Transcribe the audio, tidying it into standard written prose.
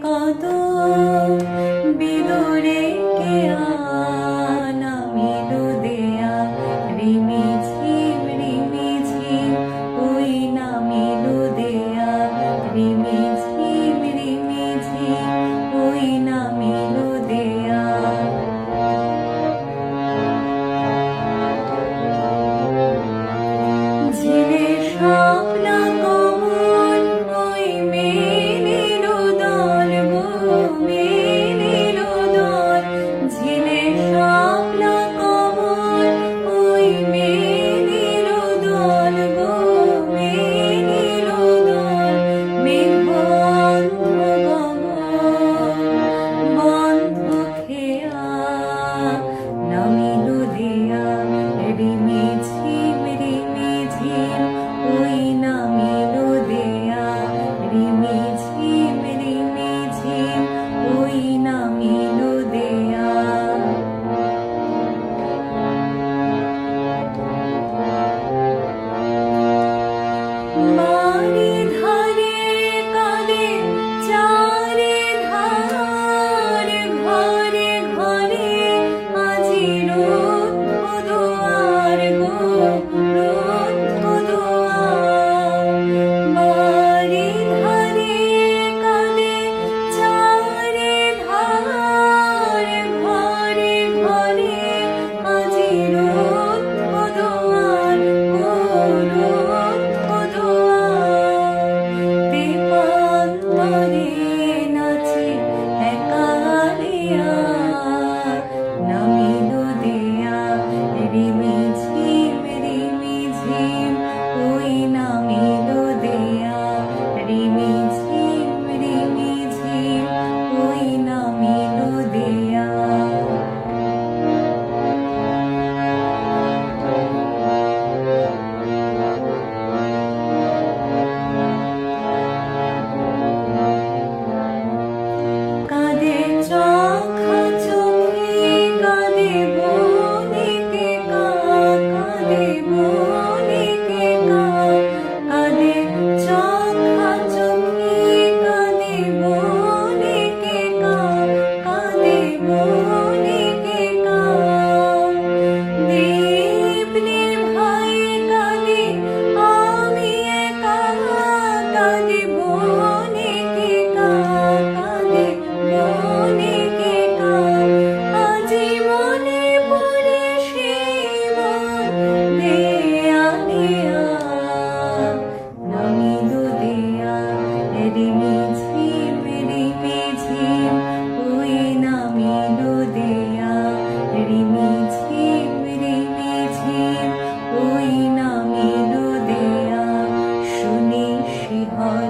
কত বিদুরে কেয়া নামিল দেয়া রিমিঝিম রিমিঝিম ওই নামিল দেয়া রিমিঝিম রিমিঝিম ওই নামিল দেয়া ঝিলের শাপলা কমল ওই মেলিল দল গো মেলিল দল ঝিলের শাপলা কমল ওই মেলিল দল গো মেলিল দল মেঘবন্ধ গগন বন্ধ খেয়া নামিল দেয়া রিমিঝিম রিমিঝিম ওই নামিল দেয়া রিমিঝিম রিমিঝিম ওই নামিল দেয়া বাড়ি ধারে কাঁদে চারে ধার ঘরে ঘরে আজি রুদ্ধ দুয়ার গো রুদ্ধ দুয়ার বাড়ি ধারে কাঁদে চারে ধার ঘরে ঘরে আজি রুদ্ধ দুয়ার গো রুদ্ধ দুয়ার দীপান্তরে নাচে একালিয়া নামিল দেয়া রিমিঝিম রিমিঝিম ওই নামিল দেয়া রিমিঝিম রিমিঝিম ওই নামিল দেয়া কাঁদে চোখা চোখে কাঁদে বনিকে কা কাঁদে বনিকে কা কাঁদে চোখা চোখে কাঁদে বনিকে কা কাঁদে বনিকে কা দীপ নিভাই কাঁদে আমি একা কাঁদে বনিকে কা কাঁদে বনিকে কা আজি মনে পড়ে সেই মন দেয়া দেয়া নামিল দেয়া রিমিঝিম রিমিঝিম ওই নামিল দেয়া রিমিঝিম রিমিঝিম ওই নামিল দেয়া শুনি শিহর